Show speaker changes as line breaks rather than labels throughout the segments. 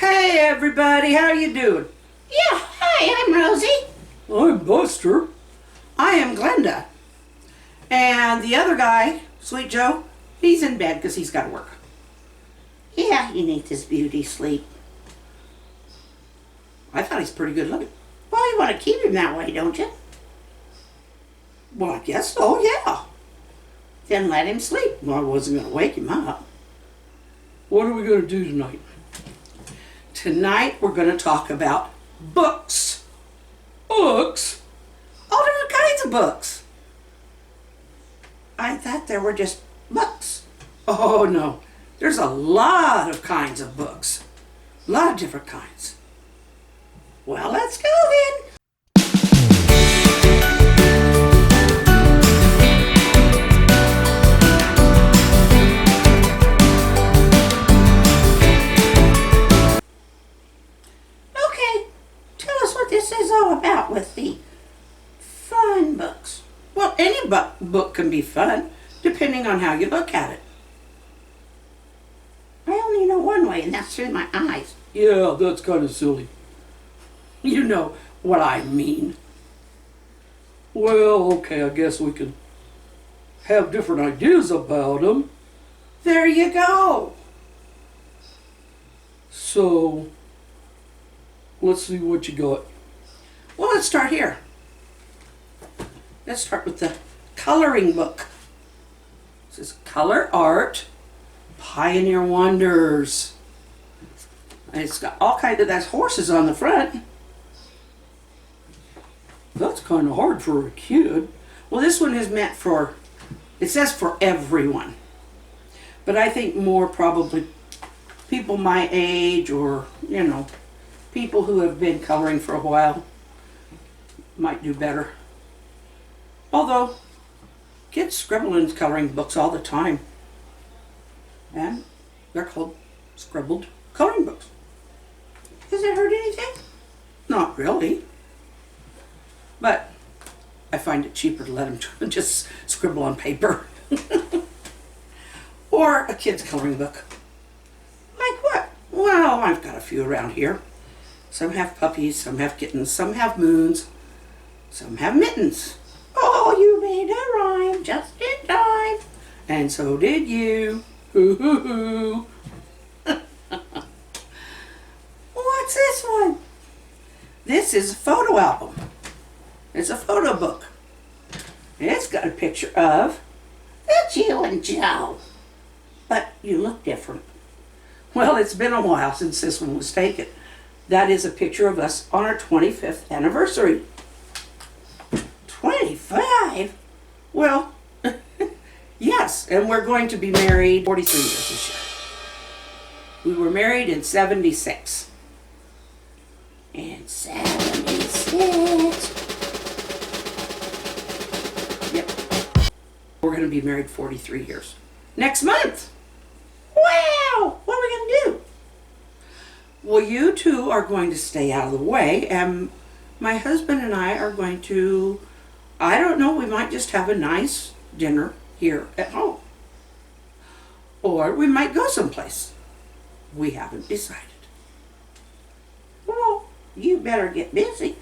Hey everybody, how you doing?
Yeah, hi, I'm Rosie.
I'm Buster.
I am Glenda. And the other guy, Sweet Joe, he's in bed because he's got to work.
Yeah, he needs his beauty sleep.
I thought he's pretty good looking.
Well, you want to keep him that way, don't you?
Well, I guess so, yeah.
Then let him sleep.
Well, I wasn't going to wake him up.
What are we going to do tonight?
Tonight we're going to talk about books.
Books?
All different kinds of books. I thought there were just books. Oh no, there's a lot of kinds of books. A lot of different kinds. Well, let's go then.
Okay, tell us what this is all about with the fun books.
Well, any book can be fun, depending on how you look at it.
I only know one way, and that's through my eyes.
Yeah, that's kind of silly.
You know what I mean.
Well, okay, I guess we can have different ideas about them.
There you go.
So, let's see what you got.
Well, let's start here. Let's start with the coloring book. This is Color Art Pioneer Wonders. And it's got all kinds of, that's horses on the front.
That's kind of hard for a kid.
Well, this one is meant for, it says for everyone. But I think more probably people my age or, you know, people who have been coloring for a while might do better. Although, kids scribble in coloring books all the time. And they're called scribbled coloring books.
Does it hurt anything?
Not really. But I find it cheaper to let them just scribble on paper. Or a kid's coloring book. Like what? Well, I've got a few around here. Some have puppies, some have kittens, some have moons, some have mittens.
Oh, you made a rhyme just in time.
And so did you. Hoo hoo hoo.
What's this one?
This is a photo album. It's a photo book. It's got a picture of,
That's you and Joe.
but you look different. Well, it's been a while since this one was taken. That is a picture of us on our 25th anniversary.
25?
Well, yes, and we're going to be married 43 years this year. We were married in 76.
In 76.
Yep. We're going to be married 43 years. Next month.
Wow! What are we going to do?
Well, you two are going to stay out of the way, and my husband and I are going to, I don't know, we might just have a nice dinner here at home. Or we might go someplace. We haven't decided.
Well, you better get busy.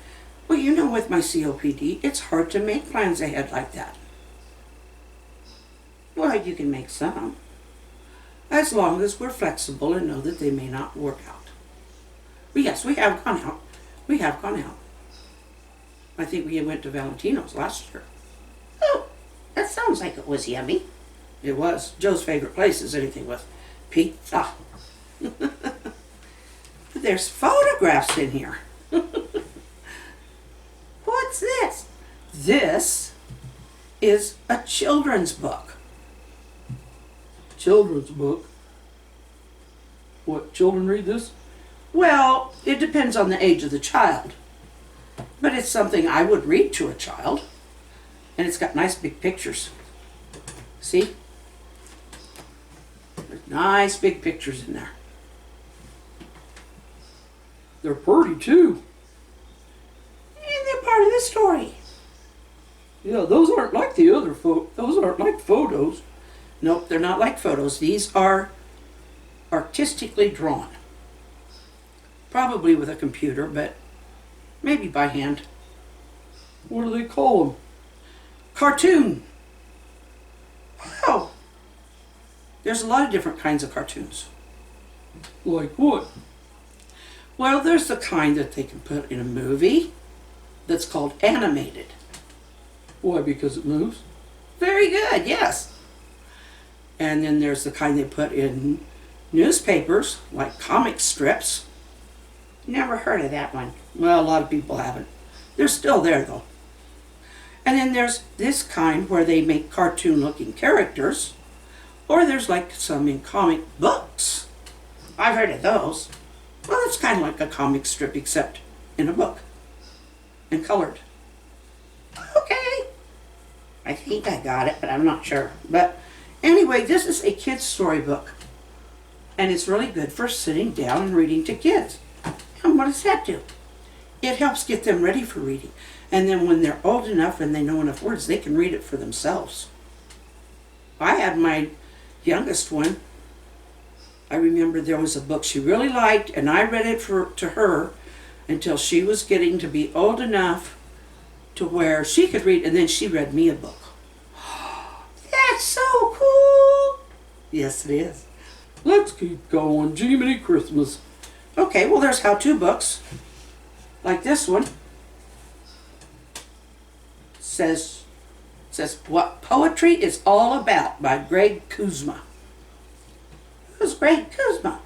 Well, you know, with my COPD, it's hard to make plans ahead like that. Well, you can make some, as long as we're flexible and know that they may not work out. But yes, we have gone out. We have gone out. I think we went to Valentino's last year.
Oh, that sounds like it was yummy.
It was. Joe's favorite place is anything with pizza. There's photographs in here.
What's this?
This is a children's book.
Children's book. What, children read this?
Well, it depends on the age of the child. But it's something I would read to a child. And it's got nice big pictures. See? There's nice big pictures in there.
They're pretty too.
And they're part of the story.
Yeah, those aren't like the other those aren't like photos.
Nope, they're not like photos. These are artistically drawn. Probably with a computer, but maybe by hand.
What do they call them?
Cartoon. Oh, there's a lot of different kinds of cartoons.
Like what?
Well, there's the kind that they can put in a movie that's called animated.
Why, because it moves?
Very good, yes. And then there's the kind they put in newspapers, like comic strips.
Never heard of that one.
Well, a lot of people haven't. They're still there, though. And then there's this kind where they make cartoon-looking characters, or there's like some in comic books.
I've heard of those.
Well, it's kind of like a comic strip, except in a book and colored.
Okay. I think I got it, but I'm not sure.
But anyway, this is a kid's storybook, and it's really good for sitting down and reading to kids.
And what does that do?
It helps get them ready for reading. And then when they're old enough and they know enough words, they can read it for themselves. I had my youngest one. I remember there was a book she really liked, and I read it to her until she was getting to be old enough to where she could read, and then she read me a book.
That's so cool.
Yes, it is.
Let's keep going. Jiminy Christmas.
Okay, well, there's how-to books, like this one. Says What Poetry is All About by Greg Kuzma.
Who's Greg Kuzma?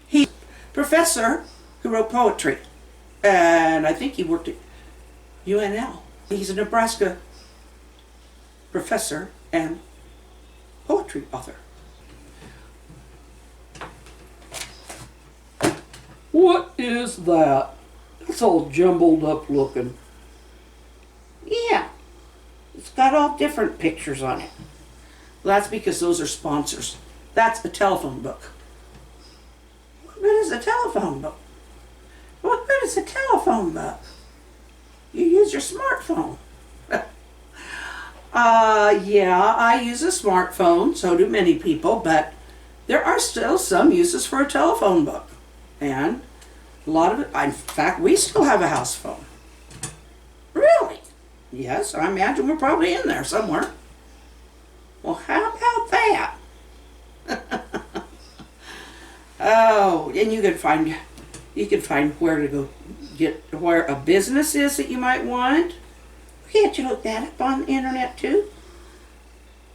He's a professor who wrote poetry, and I think he worked at UNL. He's a Nebraska professor and poetry author.
What is that? It's all jumbled up looking.
Yeah. It's got all different pictures on it.
Well, that's because those are sponsors. That's a telephone book.
What good is a telephone book? What good is a telephone book? You use your smartphone.
Yeah, I use a smartphone, so do many people, but there are still some uses for a telephone book. And a lot of it, in fact, we still have a house phone.
Really?
Yes, I imagine we're probably in there somewhere.
Well, how about that?
Oh, and you can find where to go get where a business is that you might want.
Can't you look that up on the internet too?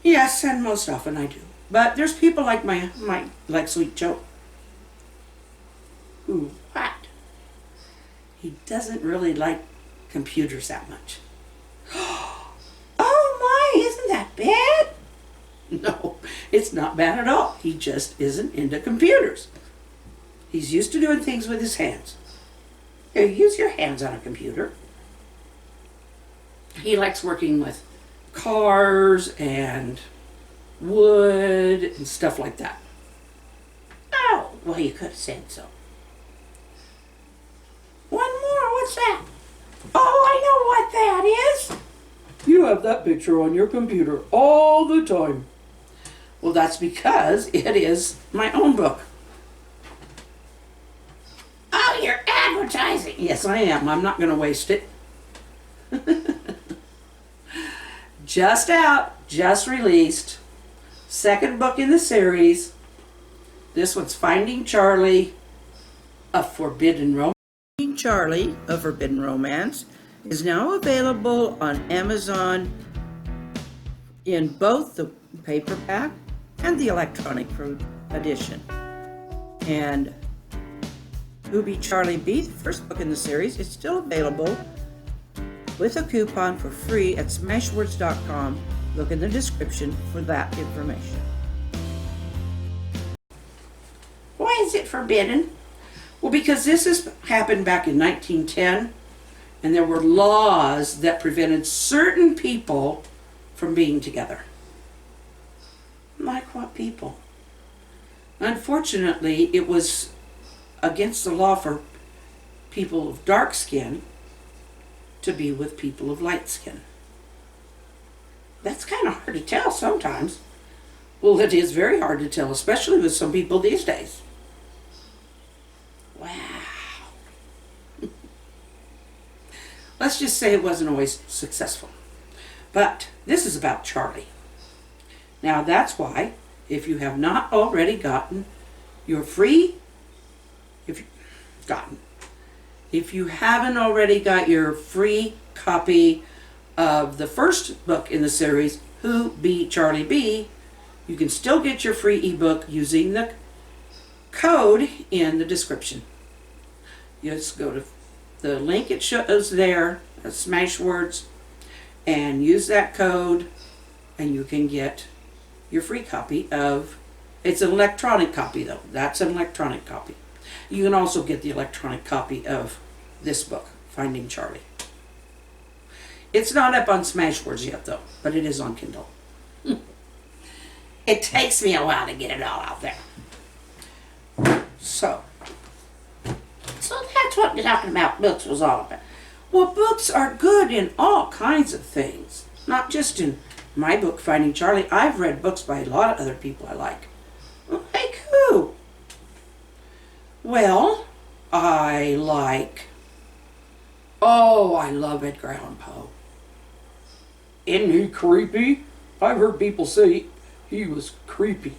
Yes, and most often I do. But there's people like like Sweet Joe. Who
What?
he doesn't really like computers that much.
Oh my, isn't that bad?
No, it's not bad at all. He just isn't into computers. He's used to doing things with his hands.
You use your hands on a computer.
He likes working with cars and wood and stuff like that.
Oh, well, you could have said so. One more, what's that? Oh, I know what that is.
You have that picture on your computer all the time.
Well, that's because it is my own book.
Oh, you're advertising.
Yes, I am. I'm not going to waste it. Just out, just released. Second book in the series. This one's Finding Charlie, a Forbidden Romance. Finding Charlie, a Forbidden Romance, is now available on Amazon in both the paperback and the electronic edition. And Who Be Charlie B, the first book in the series, is still available with a coupon for free at Smashwords.com. Look in the description for that information.
Why is it forbidden?
Well, because happened back in 1910, and there were laws that prevented certain people from being together.
Like what people?
Unfortunately, it was against the law for people of dark skin to be with people of light skin.
That's kind of hard to tell sometimes.
Well, it is very hard to tell, especially with some people these days.
Wow.
let's just say it wasn't always successful. But this is about Charlie. Now that's why, if you have not already gotten your free, if you haven't already got your free copy of the first book in the series, Who Be Charlie Be, you can still get your free ebook using the code in the description. You just go to the link it shows there, Smashwords, and use that code, and you can get your free copy of, it's an electronic copy though, that's an electronic copy. You can also get the electronic copy of this book, Finding Charlie. It's not up on Smashwords yet though, but it is on Kindle. It takes me a while to get it all out there. So that's what talking about books was all about. Well, books are good in all kinds of things, not just in my book, Finding Charlie. I've read books by a lot of other people I like. Like who? Well, I love Edgar Allan Poe.
Isn't he creepy? I've heard people say he was creepy.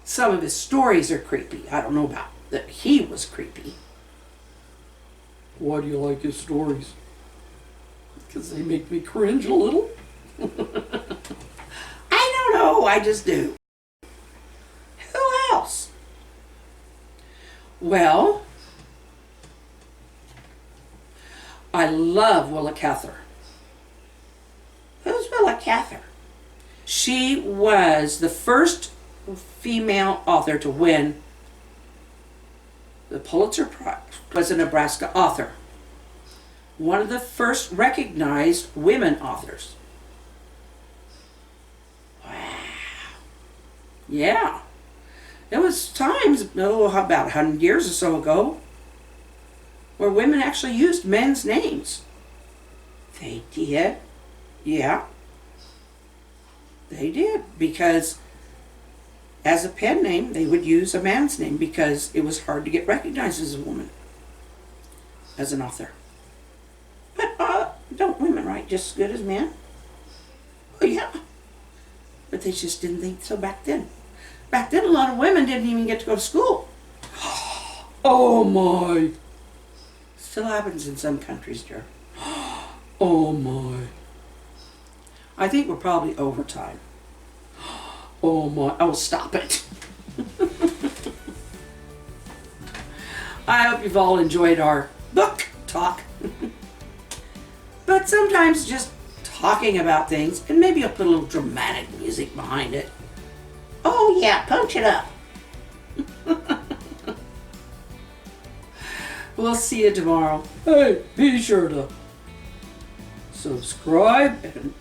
Some of his stories are creepy. I don't know about that he was creepy.
Why do you like his stories? Because they make me cringe a little.
I don't know, I just do. Who else? Well, I love Willa Cather. Who's Willa Cather? She was the first female author to win the Pulitzer Prize. Was a Nebraska author. One of the first recognized women authors. Wow. Yeah. There was times, about 100 years or so ago, where women actually used men's names. They did. Yeah. They did. Because as a pen name, they would use a man's name because it was hard to get recognized as a woman, as an author. But don't women write just as good as men? Oh yeah. But they just didn't think so back then. Back then, a lot of women didn't even get to go to school.
Oh my.
Still happens in some countries, dear.
Oh my.
I think we're probably over time.
Oh my.
Oh, stop it. I hope you've all enjoyed our book talk. But sometimes just talking about things, and maybe I'll put a little dramatic music behind it. Oh yeah, punch it up. We'll see you tomorrow.
Hey, be sure to subscribe and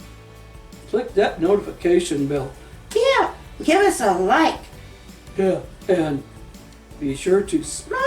click that notification bell.
Yeah, give us a like.
Yeah, and be sure to smile.